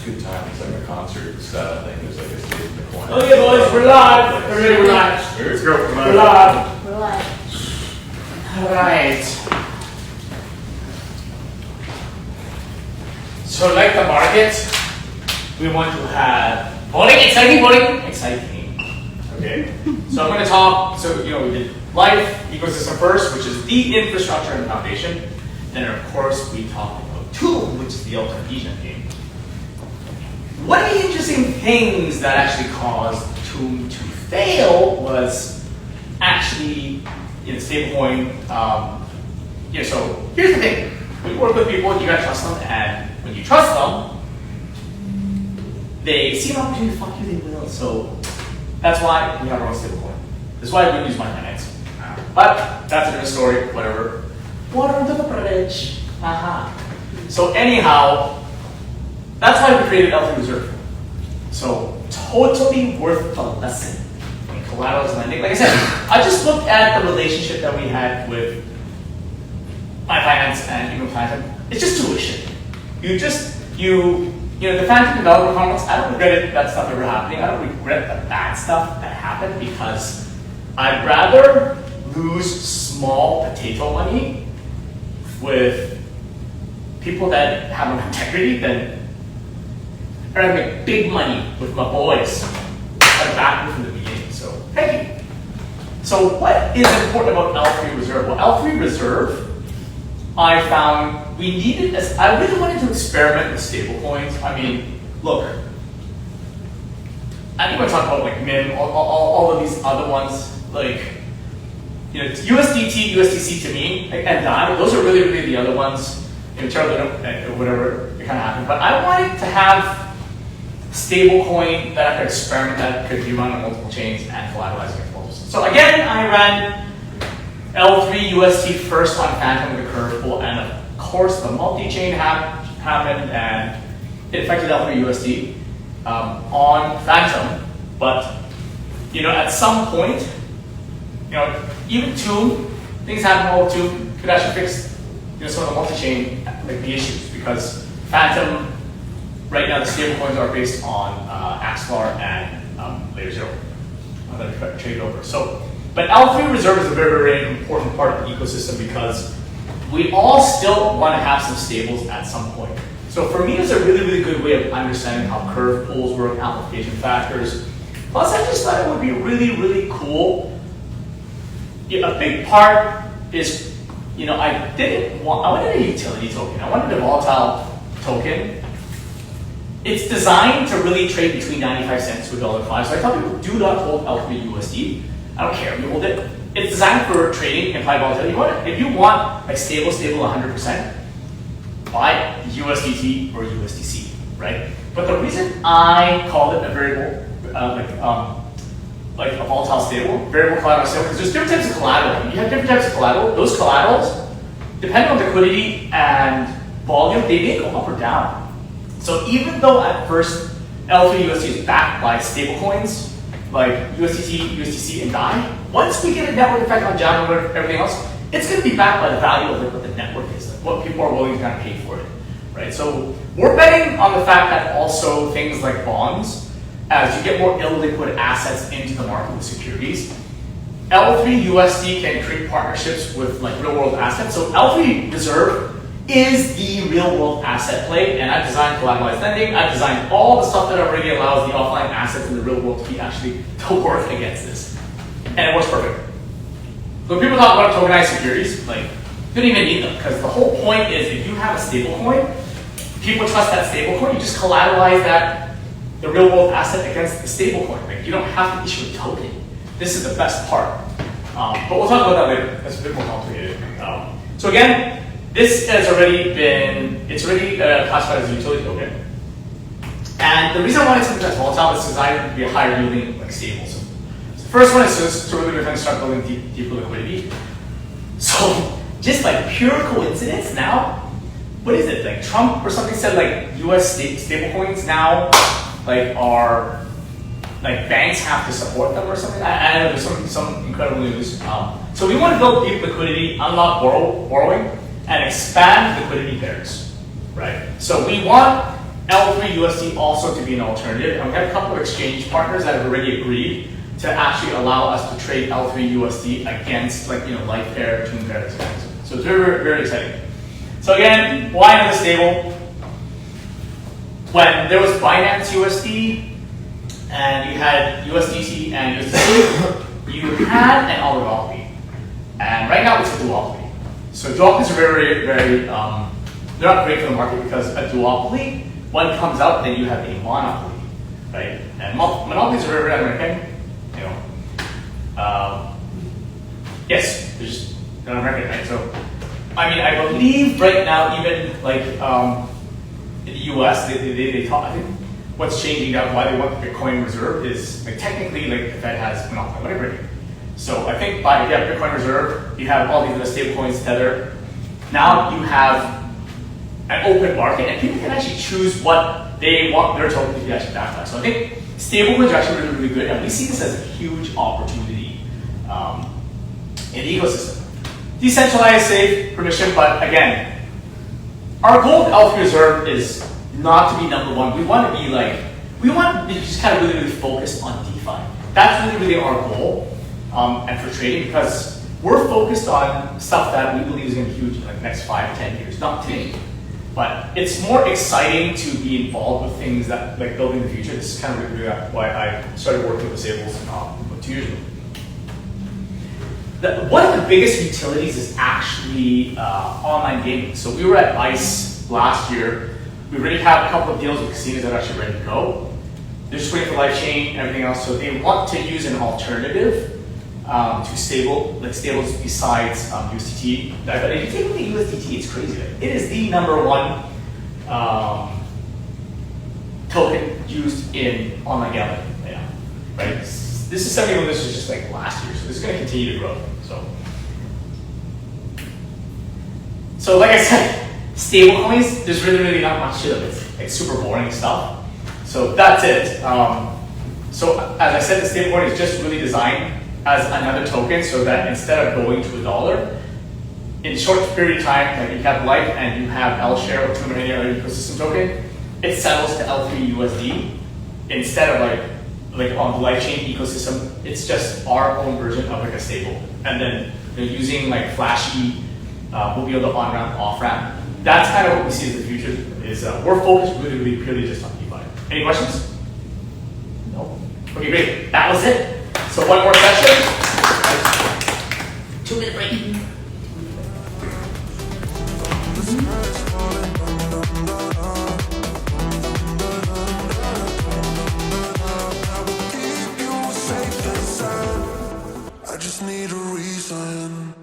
Good time. It's like a concert style thing. There's like a stage in the corner. Okay, boys, we're live. Everybody, we're live. Let's go. We're live. We're live. All right. So, like the market, we want to have voting, exciting. Okay. So I'm going to talk. So we did life ecosystem first, which is the infrastructure and foundation. Then, of course, we talked about Tomb, which is the ultimate game. One of the interesting things that actually caused Tomb to fail was actually stablecoin. So here's the thing: when you work with people, you gotta trust them, and when you trust them, they see an opportunity to fuck you, they will. So that's why we have our own stablecoin. This is why we use my finance. But that's a different story. Whatever. Water under the bridge. So anyhow. That's why we created L3 RESERVE. So totally worth the lesson in collaterals lending. Like I said, I just looked at the relationship that we had with my finance and even Phantom. It's just tuition. The Phantom developer conference, I don't regret that stuff ever happening. I don't regret the bad stuff that happened because I'd rather lose small potato money with people that have no integrity than or I make big money with my boys at the back from the beginning. So thank you. So what is important about L3 RESERVE? Well, L3 RESERVE, I found we needed. I really wanted to experiment with stablecoins. I mean, look, I think we're talking about like MIM, all of these other ones, like USDT, USDC to me, and DAI. Those are really the other ones in terms of whatever it kind of happened. But I wanted to have stablecoin that I could experiment that could be run on multiple chains and collateralized against multiple. So again, I ran L3USD first on Phantom with the curve pool, and of course the multi-chain happened and it affected L3USD on Phantom. But at some point, even Tomb, things happen with Tomb could actually fix some of the multi-chain the issues because Phantom. Right now, the stablecoins are based on Axelar and Layer 0 that are traded over. But L3 RESERVE is a very important part of the ecosystem because we all still want to have some stables at some point. So for me, it's a really good way of understanding how curve pools work, application factors. Plus, I just thought it would be really cool. A big part is, I wanted a utility token. I wanted a volatile token. It's designed to really trade between 95 cents to $1.05. So I thought people do not hold L3USD. I don't care if you hold it. It's designed for trading and high volatility. If you want like stable 100%, buy USDT or USDC, right? But the reason I called it a variable, like a volatile stable, variable collateral stable, because there's different types of collateral. You have different types of collateral. Those collaterals, depending on liquidity and volume, they may go up or down. So even though at first L3USD is backed by stablecoins like USDT, USDC, and DAI, once we get a network effect on Java and everything else, it's going to be backed by the value of what the network is, like what people are willing to kind of pay for it, right? So we're betting on the fact that also things like bonds, as you get more illiquid assets into the market with securities, L3USD can create partnerships with like real world assets. So L3 RESERVE is the real world asset play, and I've designed collateralized lending. I've designed all the stuff that already allows the offline assets in the real world to be actually to work against this. And it works perfect. When people talk about tokenized securities, like, you don't even need them, because the whole point is if you have a stable coin, people trust that stable coin, you just collateralize the real world asset against the stable coin. Like, you don't have to issue a token. This is the best part. But we'll talk about that later. That's a bit more complicated. So again, this has already classified as a utility token. And the reason I wanted something that's volatile is designed to be a higher yielding like stable. So the first one is just to really kind of start building deeper liquidity. So just like pure coincidence now, what is it? Like Trump or something said like US stable coins now like are like banks have to support them or something. I don't know, there's some incredible news. So we want to build deep liquidity, unlock borrowing, and expand liquidity pairs, right? So we want L3USD also to be an alternative. And we have a couple of exchange partners that have already agreed to actually allow us to trade L3USD against like, light pair, tune pair, etc. So it's very, very, very exciting. So again, why another stable? When there was Binance USD and you had USDT and USDC, you had an oligopoly. And right now it's a duopoly. So duopolies are very, very, they're not great for the market because a duopoly, one comes out, then you have a monopoly, right? And monopolies are very, very American, yes, they're just not American, right? So, I believe right now, even like in the US, they talk, I think what's changing now, why they want the Bitcoin reserve is like technically like the Fed has monopoly money printing. So I think by Bitcoin reserve, you have all these other stable coins, Tether. Now you have an open market and people can actually choose what they want their token to be actually backed by. So I think stablecoins are actually really, really good, and we see this as a huge opportunity in the ecosystem. Decentralized, safe, permission, but again, our goal with L3 Reserve is not to be number one. We want to be we want to be just kind of really, really focused on DeFi. That's really, really our goal, and for trading, because we're focused on stuff that we believe is going to be huge in the next 5 to 10 years, not today. But it's more exciting to be involved with things that like building the future. This is kind of really why I started working with Disables 2 years ago. One of the biggest utilities is actually online gaming. So we were at ICE last year. We already have a couple of deals with casinos that are actually ready to go. They're just waiting for live chain and everything else. So they want to use an alternative to stables besides USDT. But if you take a look at USDT, it's crazy. It is the #1 token used in online gambling right now. Right? This is something that this was just like last year, so this is going to continue to grow. So like I said, stable coins, there's really, really not much to them. It's like super boring stuff. So that's it. So as I said, the stablecoin is just really designed as another token so that instead of going to $1, in a short period of time, like you have LIF and you have L share or 200 any other ecosystem token, it settles to L3USD instead of like on the LIF chain ecosystem. It's just our own version of like a stable. And then they're using like flashy, we'll be able to on-ramp, off-ramp. That's kind of what we see as the future is we're focused really, really purely just on DeFi. Any questions? No? Okay, great. That was it. So one more session. 2-minute break. I just need a reason.